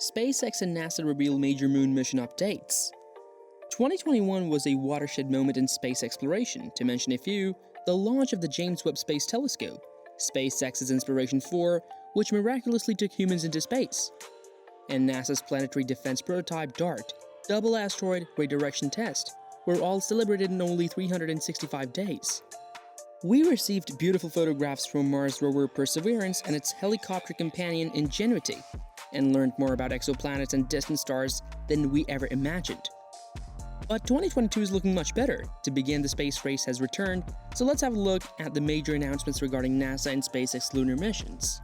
SpaceX and NASA reveal major moon mission updates. 2021 was a watershed moment in space exploration. To mention a few, the launch of the James Webb Space Telescope, SpaceX's Inspiration 4, which miraculously took humans into space, and NASA's planetary defense prototype DART, Double Asteroid Redirection Test, were all celebrated in only 365 days. We received beautiful photographs from Mars rover Perseverance and its helicopter companion Ingenuity, and learned more about exoplanets and distant stars than we ever imagined. But 2022 is looking much better. To begin, the space race has returned, so let's have a look at the major announcements regarding NASA and SpaceX lunar missions.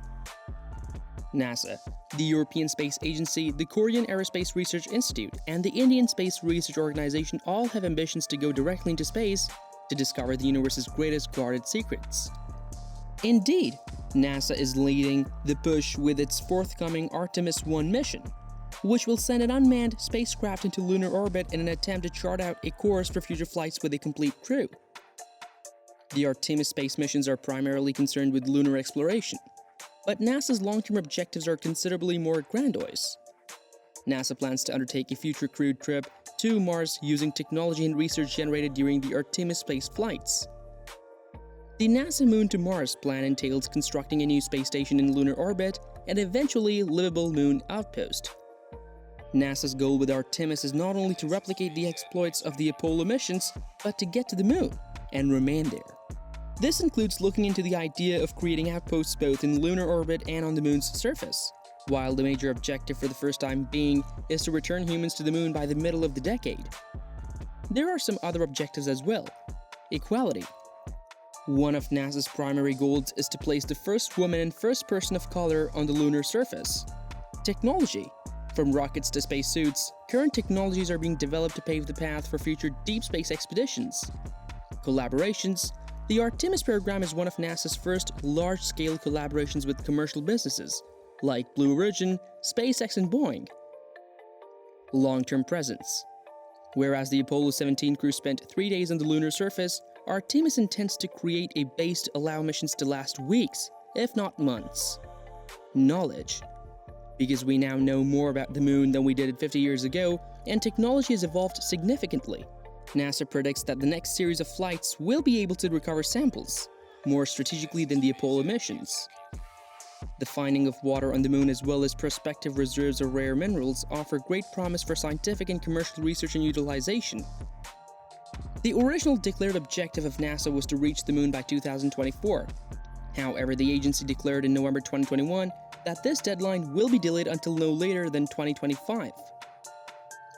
NASA, the European Space Agency, the Korean Aerospace Research Institute, and the Indian Space Research Organization all have ambitions to go directly into space to discover the universe's greatest guarded secrets. Indeed, NASA is leading the push with its forthcoming Artemis 1 mission, which will send an unmanned spacecraft into lunar orbit in an attempt to chart out a course for future flights with a complete crew. The Artemis space missions are primarily concerned with lunar exploration, but NASA's long-term objectives are considerably more grandiose. NASA plans to undertake a future crewed trip to Mars using technology and research generated during the Artemis space flights. The NASA Moon to Mars plan entails constructing a new space station in lunar orbit and eventually livable moon outpost. NASA's goal with Artemis is not only to replicate the exploits of the Apollo missions, but to get to the moon and remain there. This includes looking into the idea of creating outposts both in lunar orbit and on the moon's surface, while the major objective for the first time being is to return humans to the moon by the middle of the decade. There are some other objectives as well. Equality. One of NASA's primary goals is to place the first woman and first person of color on the lunar surface. Technology. From rockets to spacesuits, current technologies are being developed to pave the path for future deep space expeditions. Collaborations. The Artemis program is one of NASA's first large-scale collaborations with commercial businesses, like Blue Origin, SpaceX, and Boeing. Long-term presence. Whereas the Apollo 17 crew spent 3 days on the lunar surface, Artemis intends to create a base to allow missions to last weeks, if not months. Knowledge. Because we now know more about the moon than we did 50 years ago, and technology has evolved significantly, NASA predicts that the next series of flights will be able to recover samples, more strategically than the Apollo missions. The finding of water on the moon as well as prospective reserves of rare minerals offer great promise for scientific and commercial research and utilization. The original declared objective of NASA was to reach the moon by 2024. However, the agency declared in November 2021 that this deadline will be delayed until no later than 2025.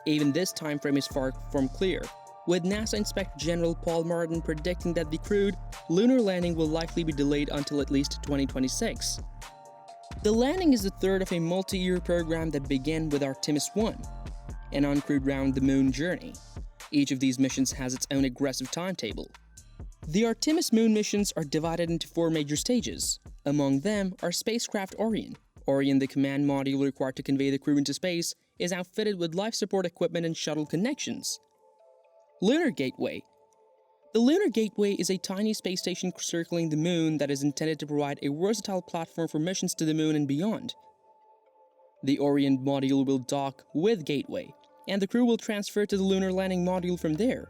Even this timeframe is far from clear, with NASA Inspector General Paul Martin predicting that the crewed lunar landing will likely be delayed until at least 2026. The landing is the third of a multi-year program that began with Artemis 1, an uncrewed round-the-moon journey. Each of these missions has its own aggressive timetable. The Artemis moon missions are divided into 4 major stages. Among them are spacecraft Orion. Orion, the command module required to convey the crew into space, is outfitted with life support equipment and shuttle connections. Lunar Gateway. The Lunar Gateway is a tiny space station circling the moon that is intended to provide a versatile platform for missions to the moon and beyond. The Orion module will dock with Gateway, and the crew will transfer to the Lunar Landing Module from there.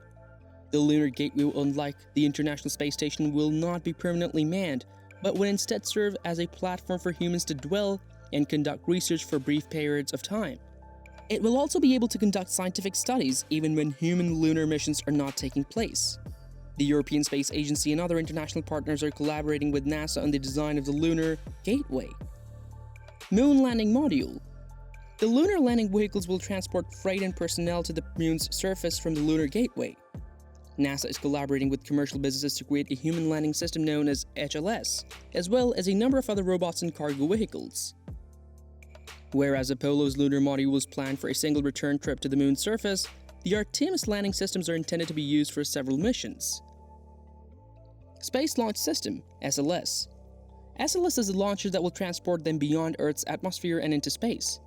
The Lunar Gateway, unlike the International Space Station, will not be permanently manned, but will instead serve as a platform for humans to dwell and conduct research for brief periods of time. It will also be able to conduct scientific studies even when human lunar missions are not taking place. The European Space Agency and other international partners are collaborating with NASA on the design of the Lunar Gateway. Moon Landing Module. The lunar landing vehicles will transport freight and personnel to the moon's surface from the Lunar Gateway. NASA is collaborating with commercial businesses to create a human landing system known as HLS, as well as a number of other robots and cargo vehicles. Whereas Apollo's lunar module was planned for a single return trip to the moon's surface, the Artemis landing systems are intended to be used for several missions. Space Launch System, SLS. SLS is a launcher that will transport them beyond Earth's atmosphere and into space.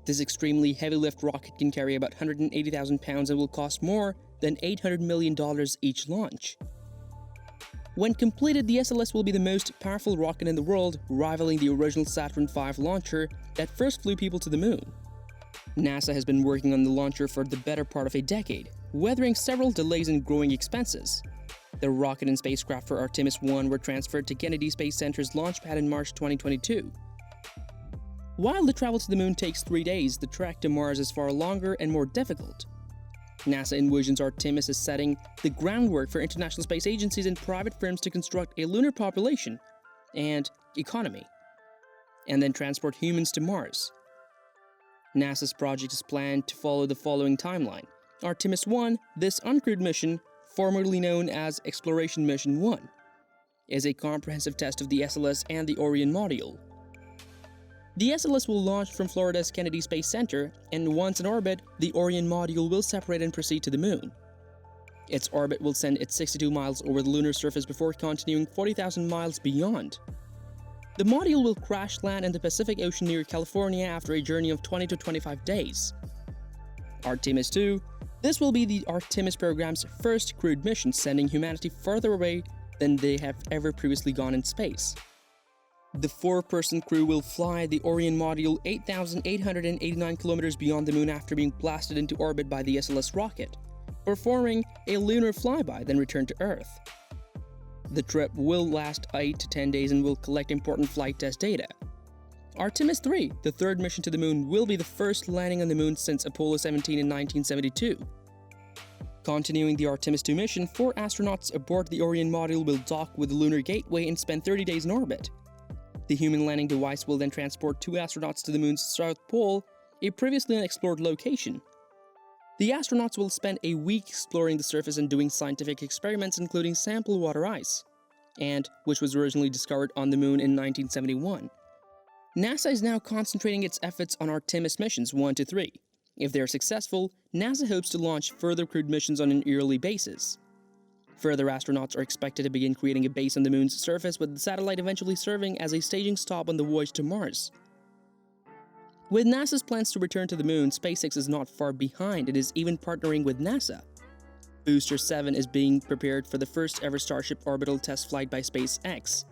This extremely heavy-lift rocket can carry about 180,000 pounds and will cost more than $800 million each launch. When completed, the SLS will be the most powerful rocket in the world, rivaling the original Saturn V launcher that first flew people to the moon. NASA has been working on the launcher for the better part of a decade, weathering several delays and growing expenses. The rocket and spacecraft for Artemis 1 were transferred to Kennedy Space Center's launch pad in March 2022. While the travel to the moon takes 3 days, the trek to Mars is far longer and more difficult. NASA envisions Artemis as setting the groundwork for international space agencies and private firms to construct a lunar population and economy, and then transport humans to Mars. NASA's project is planned to follow the following timeline. Artemis 1, this uncrewed mission, formerly known as Exploration Mission 1, is a comprehensive test of the SLS and the Orion module. The SLS will launch from Florida's Kennedy Space Center, and once in orbit, the Orion module will separate and proceed to the moon. Its orbit will send it 62 miles over the lunar surface before continuing 40,000 miles beyond. The module will crash land in the Pacific Ocean near California after a journey of 20 to 25 days. Artemis 2, this will be the Artemis program's first crewed mission, sending humanity further away than they have ever previously gone in space. The 4-person crew will fly the Orion module 8,889 kilometers beyond the moon after being blasted into orbit by the SLS rocket, performing a lunar flyby, then return to Earth. The trip will last 8 to 10 days and will collect important flight test data. Artemis 3, the 3rd mission to the moon, will be the first landing on the moon since Apollo 17 in 1972. Continuing the Artemis 2 mission, 4 astronauts aboard the Orion module will dock with the Lunar Gateway and spend 30 days in orbit. The human landing device will then transport 2 astronauts to the moon's south pole, a previously unexplored location. The astronauts will spend a week exploring the surface and doing scientific experiments including sample water ice, and which was originally discovered on the moon in 1971. NASA is now concentrating its efforts on Artemis missions 1 to 3. If they are successful, NASA hopes to launch further crewed missions on an yearly basis. Further astronauts are expected to begin creating a base on the moon's surface, with the satellite eventually serving as a staging stop on the voyage to Mars. With NASA's plans to return to the moon, SpaceX is not far behind. It is even partnering with NASA. Booster 7 is being prepared for the first ever Starship orbital test flight by SpaceX.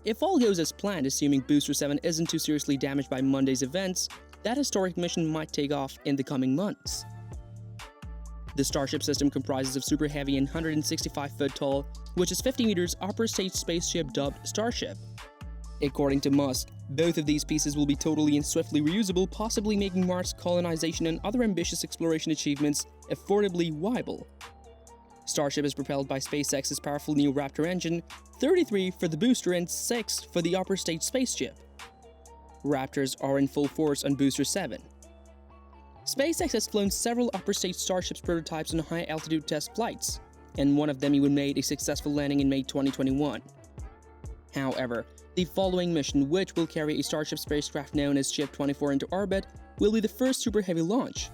If all goes as planned, assuming Booster 7 isn't too seriously damaged by Monday's events, that historic mission might take off in the coming months. The Starship system comprises of super heavy and 165-foot tall, which is 50 meters upper stage spaceship dubbed Starship. According to Musk, both of these pieces will be totally and swiftly reusable, possibly making Mars colonization and other ambitious exploration achievements affordably viable. Starship is propelled by SpaceX's powerful new Raptor engine, 33 for the booster and 6 for the upper stage spaceship. Raptors are in full force on Booster 7. SpaceX has flown several upper-stage Starships prototypes on high-altitude test flights, and one of them even made a successful landing in May 2021. However, the following mission, which will carry a Starship spacecraft known as Ship 24 into orbit, will be the first Super Heavy launch.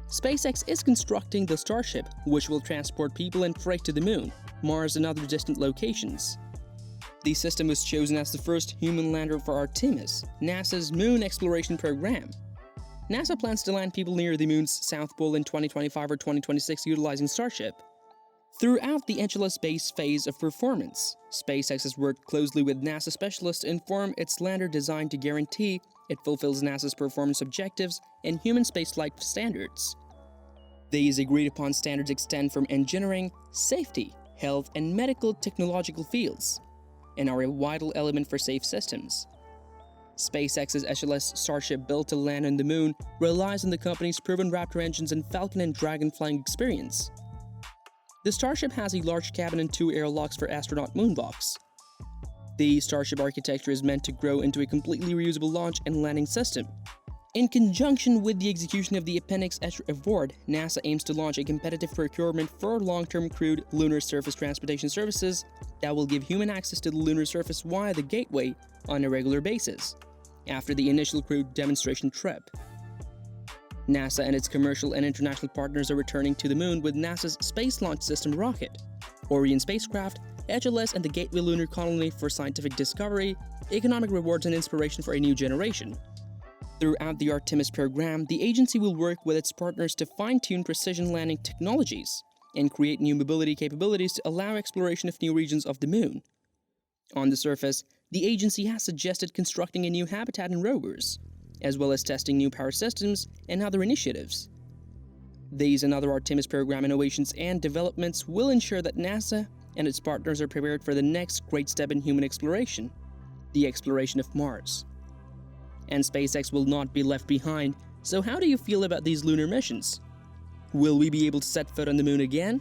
SpaceX is constructing the Starship, which will transport people and freight to the Moon, Mars, and other distant locations. The system was chosen as the first human lander for Artemis, NASA's moon exploration program. NASA plans to land people near the moon's south pole in 2025 or 2026 utilizing Starship. Throughout the HLS base phase of performance, SpaceX has worked closely with NASA specialists to inform its lander design to guarantee it fulfills NASA's performance objectives and human spaceflight standards. These agreed-upon standards extend from engineering, safety, health, and medical technological fields, and are a vital element for safe systems. SpaceX's HLS Starship, built to land on the moon, relies on the company's proven Raptor engines and Falcon and Dragon flying experience. The Starship has a large cabin and 2 airlocks for astronaut moonwalks. The Starship architecture is meant to grow into a completely reusable launch and landing system. In conjunction with the execution of the Appendix H award, NASA aims to launch a competitive procurement for long-term crewed lunar surface transportation services that will give human access to the lunar surface via the Gateway on a regular basis, after the initial crewed demonstration trip. NASA and its commercial and international partners are returning to the moon with NASA's Space Launch System rocket, Orion spacecraft, HLS, and the Gateway Lunar Colony for scientific discovery, economic rewards, and inspiration for a new generation. Throughout the Artemis program, the agency will work with its partners to fine-tune precision landing technologies and create new mobility capabilities to allow exploration of new regions of the moon. On the surface, the agency has suggested constructing a new habitat in rovers, as well as testing new power systems and other initiatives. These and other Artemis program innovations and developments will ensure that NASA and its partners are prepared for the next great step in human exploration, the exploration of Mars. And SpaceX will not be left behind, so how do you feel about these lunar missions? Will we be able to set foot on the moon again?